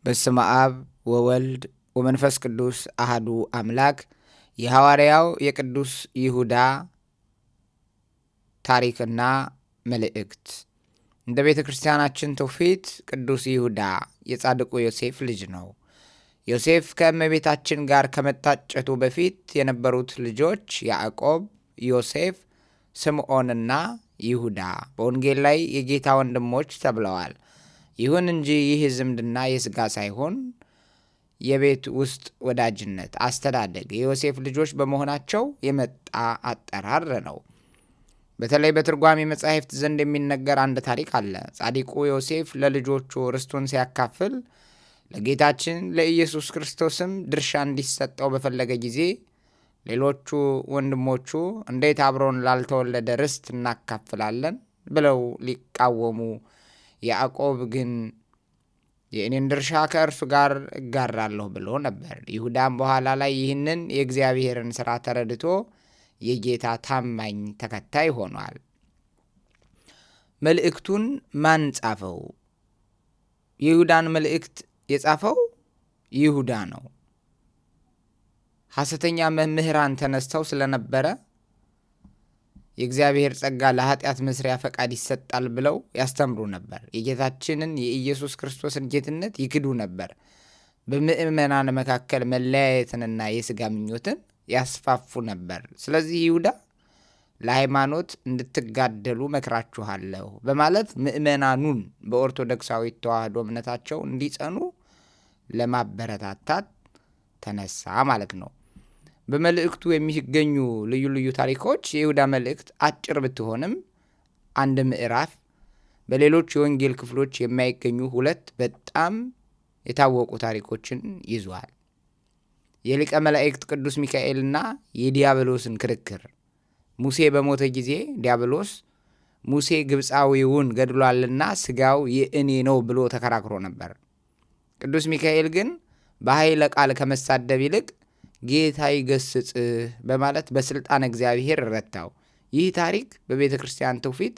በስመ አብ ወወልድ ወመንፈስ ቅዱስ አሐዱ አምላክ። የሐዋርያው የቅዱስ ይሁዳ ታሪክና መልእክት። እንደ ቤተ ክርስቲያናችን ትውፊት ቅዱስ ይሁዳ የጻድቁ ዮሴፍ ልጅ ነው። ዮሴፍ ከእመቤታችን ጋር ከመታጨቱ በፊት የነበሩት ልጆች ያዕቆብ፣ ዮሴፍ፣ ስምዖንና ይሁዳ በወንጌል ላይ የጌታ ወንድሞች ተብለዋል። ይሁን እንጂ ይህ ዝምድና የሥጋ ሳይሆን የቤት ውስጥ ወዳጅነት፣ አስተዳደግ የዮሴፍ ልጆች በመሆናቸው የመጣ አጠራር ነው። በተለይ በትርጓሜ መጻሕፍት ዘንድ የሚነገር አንድ ታሪክ አለ። ጻድቁ ዮሴፍ ለልጆቹ ርስቱን ሲያካፍል ለጌታችን ለኢየሱስ ክርስቶስም ድርሻ እንዲሰጠው በፈለገ ጊዜ ሌሎቹ ወንድሞቹ እንዴት አብሮን ላልተወለደ ርስት እናካፍላለን ብለው ሊቃወሙ፣ ያዕቆብ ግን የእኔን ድርሻ ከእርሱ ጋር እጋራለሁ ብሎ ነበር። ይሁዳም በኋላ ላይ ይህንን የእግዚአብሔርን ሥራ ተረድቶ የጌታ ታማኝ ተከታይ ሆኗል። መልእክቱን ማን ጻፈው? የይሁዳን መልእክት የጻፈው ይሁዳ ነው። ሐሰተኛ መምህራን ተነስተው ስለነበረ የእግዚአብሔር ጸጋ ለኃጢአት መስሪያ ፈቃድ ይሰጣል ብለው ያስተምሩ ነበር። የጌታችንን የኢየሱስ ክርስቶስን ጌትነት ይክዱ ነበር። በምዕመናን መካከል መለያየትንና የሥጋ ምኞትን ያስፋፉ ነበር። ስለዚህ ይሁዳ ለሃይማኖት እንድትጋደሉ መክራችኋለሁ በማለት ምዕመናኑን በኦርቶዶክሳዊ ተዋሕዶ እምነታቸው እንዲጸኑ ለማበረታታት ተነሳ ማለት ነው። በመልእክቱ የሚገኙ ልዩ ልዩ ታሪኮች የይሁዳ መልእክት አጭር ብትሆንም አንድ ምዕራፍ በሌሎች የወንጌል ክፍሎች የማይገኙ ሁለት በጣም የታወቁ ታሪኮችን ይዟል። የሊቀ መላእክት ቅዱስ ሚካኤልና የዲያብሎስን ክርክር። ሙሴ በሞተ ጊዜ ዲያብሎስ ሙሴ ግብፃዊውን ገድሏልና ሥጋው የእኔ ነው ብሎ ተከራክሮ ነበር። ቅዱስ ሚካኤል ግን በኃይለ ቃል ከመሳደብ ይልቅ ጌታ ይገስጽህ በማለት በሥልጣን እግዚአብሔር ረታው። ይህ ታሪክ በቤተ ክርስቲያን ትውፊት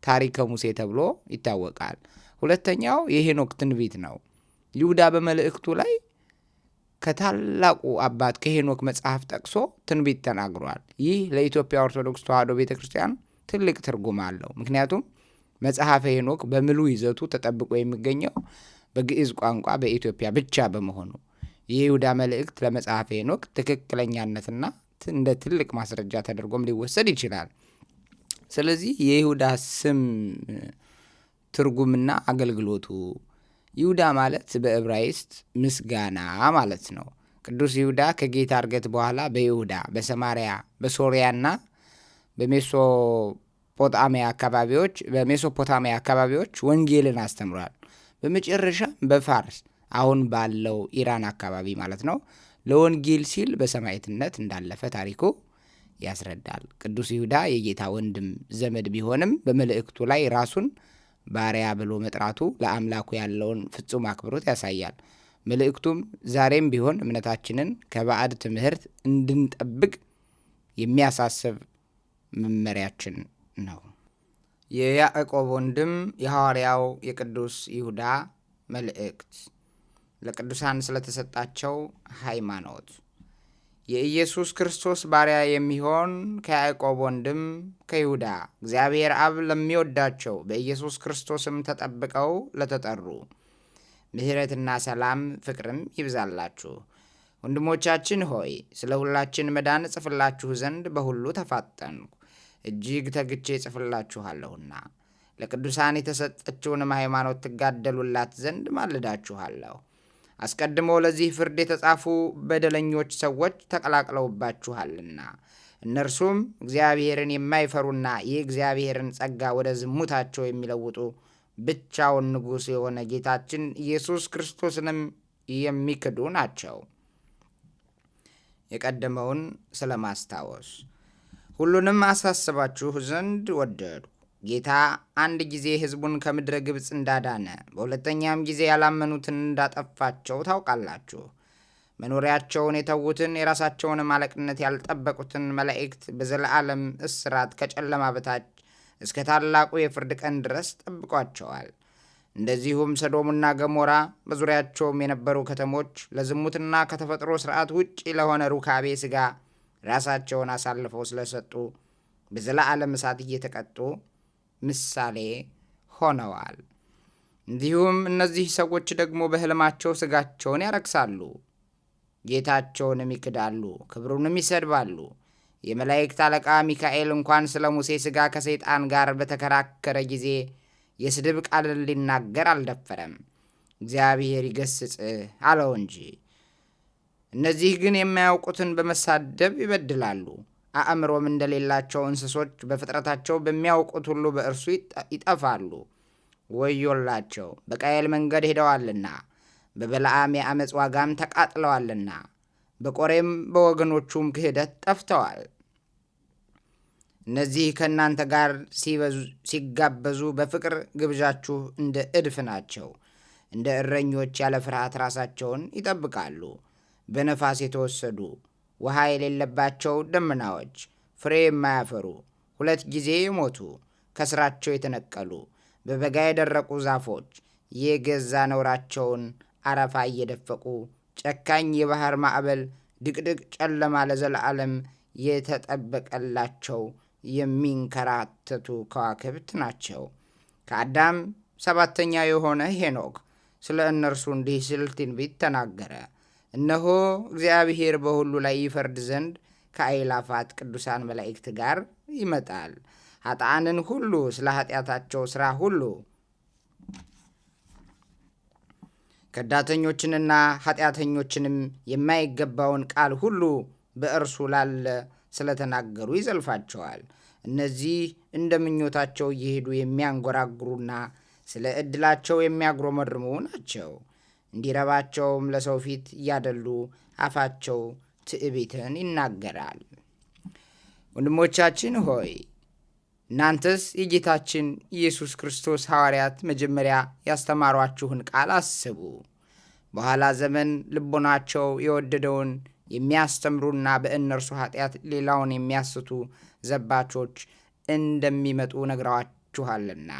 ታሪከ ሙሴ ተብሎ ይታወቃል። ሁለተኛው የሄኖክ ትንቢት ነው። ይሁዳ በመልእክቱ ላይ ከታላቁ አባት ከሄኖክ መጽሐፍ ጠቅሶ ትንቢት ተናግሯል። ይህ ለኢትዮጵያ ኦርቶዶክስ ተዋሕዶ ቤተ ክርስቲያን ትልቅ ትርጉም አለው። ምክንያቱም መጽሐፈ ሄኖክ በምሉ ይዘቱ ተጠብቆ የሚገኘው በግዕዝ ቋንቋ በኢትዮጵያ ብቻ በመሆኑ የይሁዳ መልእክት ለመጽሐፈ ሄኖክ ትክክለኛነትና እንደ ትልቅ ማስረጃ ተደርጎም ሊወሰድ ይችላል። ስለዚህ የይሁዳ ስም ትርጉምና አገልግሎቱ። ይሁዳ ማለት በዕብራይስጥ ምስጋና ማለት ነው። ቅዱስ ይሁዳ ከጌታ ዕርገት በኋላ በይሁዳ፣ በሰማርያ፣ በሶርያና በሜሶፖታሚያ አካባቢዎች ወንጌልን አስተምሯል። በመጨረሻም በፋርስ አሁን ባለው ኢራን አካባቢ ማለት ነው ለወንጌል ሲል በሰማዕትነት እንዳለፈ ታሪኩ ያስረዳል። ቅዱስ ይሁዳ የጌታ ወንድም ዘመድ ቢሆንም በመልእክቱ ላይ ራሱን ባሪያ ብሎ መጥራቱ ለአምላኩ ያለውን ፍጹም አክብሮት ያሳያል። መልእክቱም ዛሬም ቢሆን እምነታችንን ከባዕድ ትምህርት እንድንጠብቅ የሚያሳስብ መመሪያችን ነው። የያዕቆብ ወንድም የሐዋርያው የቅዱስ ይሁዳ መልእክት ለቅዱሳን ስለተሰጣቸው ሃይማኖት። የኢየሱስ ክርስቶስ ባሪያ የሚሆን ከያዕቆብ ወንድም ከይሁዳ እግዚአብሔር አብ ለሚወዳቸው በኢየሱስ ክርስቶስም ተጠብቀው ለተጠሩ ምሕረትና ሰላም ፍቅርም ይብዛላችሁ። ወንድሞቻችን ሆይ ስለ ሁላችን መዳን እጽፍላችሁ ዘንድ በሁሉ ተፋጠንኩ፣ እጅግ ተግቼ እጽፍላችኋለሁና ለቅዱሳን የተሰጠችውንም ሃይማኖት ትጋደሉላት ዘንድ ማልዳችኋለሁ። አስቀድሞ ለዚህ ፍርድ የተጻፉ በደለኞች ሰዎች ተቀላቅለውባችኋልና እነርሱም እግዚአብሔርን የማይፈሩና የእግዚአብሔርን ጸጋ ወደ ዝሙታቸው የሚለውጡ ብቻውን ንጉሥ የሆነ ጌታችን ኢየሱስ ክርስቶስንም የሚክዱ ናቸው። የቀደመውን ስለ ማስታወስ ሁሉንም አሳስባችሁ ዘንድ ወደዱ። ጌታ አንድ ጊዜ ሕዝቡን ከምድረ ግብፅ እንዳዳነ በሁለተኛም ጊዜ ያላመኑትን እንዳጠፋቸው ታውቃላችሁ። መኖሪያቸውን የተዉትን የራሳቸውንም አለቅነት ያልጠበቁትን መላእክት በዘለዓለም እስራት ከጨለማ በታች እስከ ታላቁ የፍርድ ቀን ድረስ ጠብቋቸዋል። እንደዚሁም ሰዶምና ገሞራ በዙሪያቸውም የነበሩ ከተሞች ለዝሙትና ከተፈጥሮ ሥርዓት ውጭ ለሆነ ሩካቤ ሥጋ ራሳቸውን አሳልፈው ስለሰጡ በዘላለም እሳት እየተቀጡ ምሳሌ ሆነዋል። እንዲሁም እነዚህ ሰዎች ደግሞ በሕልማቸው ሥጋቸውን ያረክሳሉ፣ ጌታቸውንም ይክዳሉ፣ ክብሩንም ይሰድባሉ። የመላእክት አለቃ ሚካኤል እንኳን ስለ ሙሴ ሥጋ ከሰይጣን ጋር በተከራከረ ጊዜ የስድብ ቃልን ሊናገር አልደፈረም፣ እግዚአብሔር ይገስጽህ አለው እንጂ። እነዚህ ግን የማያውቁትን በመሳደብ ይበድላሉ። አእምሮም እንደሌላቸው እንስሶች በፍጥረታቸው በሚያውቁት ሁሉ በእርሱ ይጠፋሉ። ወዮላቸው! በቃየል መንገድ ሄደዋልና፣ በበለዓም የዓመፅ ዋጋም ተቃጥለዋልና፣ በቆሬም በወገኖቹም ክህደት ጠፍተዋል። እነዚህ ከእናንተ ጋር ሲጋበዙ በፍቅር ግብዣችሁ እንደ እድፍ ናቸው። እንደ እረኞች ያለ ፍርሃት ራሳቸውን ይጠብቃሉ። በነፋስ የተወሰዱ ውሃ የሌለባቸው ደመናዎች፣ ፍሬ የማያፈሩ 2 ጊዜ የሞቱ ከስራቸው የተነቀሉ በበጋ የደረቁ ዛፎች የገዛ ነውራቸውን አረፋ እየደፈቁ ጨካኝ የባህር ማዕበል ድቅድቅ ጨለማ ለዘላለም የተጠበቀላቸው የሚንከራተቱ ከዋክብት ናቸው። ከአዳም 7ተኛ የሆነ ሄኖክ ስለ እነርሱ እንዲህ ሲል ትንቢት ተናገረ። እነሆ እግዚአብሔር በሁሉ ላይ ይፈርድ ዘንድ ከአእላፋት ቅዱሳን መላእክት ጋር ይመጣል። ኃጥአንን ሁሉ ስለ ኃጢአታቸው ሥራ ሁሉ ከዳተኞችንና ኃጢአተኞችንም የማይገባውን ቃል ሁሉ በእርሱ ላለ ስለተናገሩ ይዘልፋቸዋል። እነዚህ እንደ ምኞታቸው እየሄዱ የሚያንጎራጉሩና ስለ ዕድላቸው የሚያጉረመርሙ ናቸው። እንዲረባቸውም ለሰው ፊት እያደሉ አፋቸው ትዕቢትን ይናገራል። ወንድሞቻችን ሆይ እናንተስ የጌታችን ኢየሱስ ክርስቶስ ሐዋርያት መጀመሪያ ያስተማሯችሁን ቃል አስቡ። በኋላ ዘመን ልቦናቸው የወደደውን የሚያስተምሩና በእነርሱ ኃጢአት ሌላውን የሚያስቱ ዘባቾች እንደሚመጡ ነግረዋችኋልና።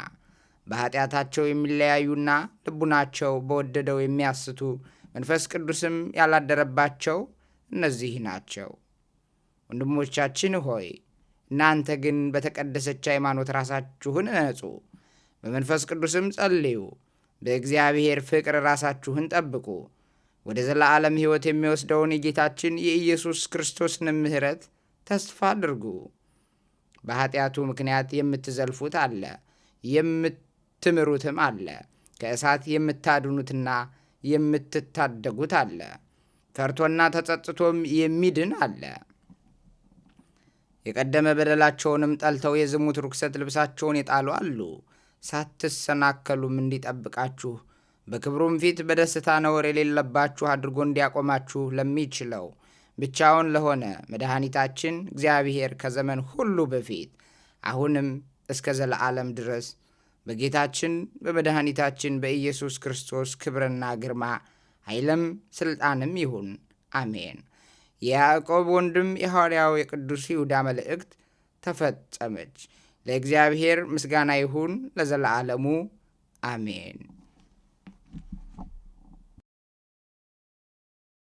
በኃጢአታቸው የሚለያዩና ልቡናቸው በወደደው የሚያስቱ መንፈስ ቅዱስም ያላደረባቸው እነዚህ ናቸው። ወንድሞቻችን ሆይ እናንተ ግን በተቀደሰች ሃይማኖት ራሳችሁን እነጹ፣ በመንፈስ ቅዱስም ጸልዩ፣ በእግዚአብሔር ፍቅር ራሳችሁን ጠብቁ። ወደ ዘላለም ሕይወት የሚወስደውን የጌታችን የኢየሱስ ክርስቶስን ምሕረት ተስፋ አድርጉ። በኃጢአቱ ምክንያት የምትዘልፉት አለ፣ የምትምሩትም አለ፣ ከእሳት የምታድኑትና የምትታደጉት አለ፣ ፈርቶና ተጸጽቶም የሚድን አለ። የቀደመ በደላቸውንም ጠልተው የዝሙት ርኩሰት ልብሳቸውን የጣሉ አሉ። ሳትሰናከሉም እንዲጠብቃችሁ በክብሩም ፊት በደስታ ነውር የሌለባችሁ አድርጎ እንዲያቆማችሁ ለሚችለው ብቻውን ለሆነ መድኃኒታችን እግዚአብሔር ከዘመን ሁሉ በፊት አሁንም እስከ ዘለዓለም ድረስ በጌታችን በመድኃኒታችን በኢየሱስ ክርስቶስ ክብርና ግርማ ኃይልም ሥልጣንም ይሁን፣ አሜን። የያዕቆብ ወንድም የሐዋርያው የቅዱስ ይሁዳ መልእክት ተፈጸመች። ለእግዚአብሔር ምስጋና ይሁን ለዘላለሙ አሜን።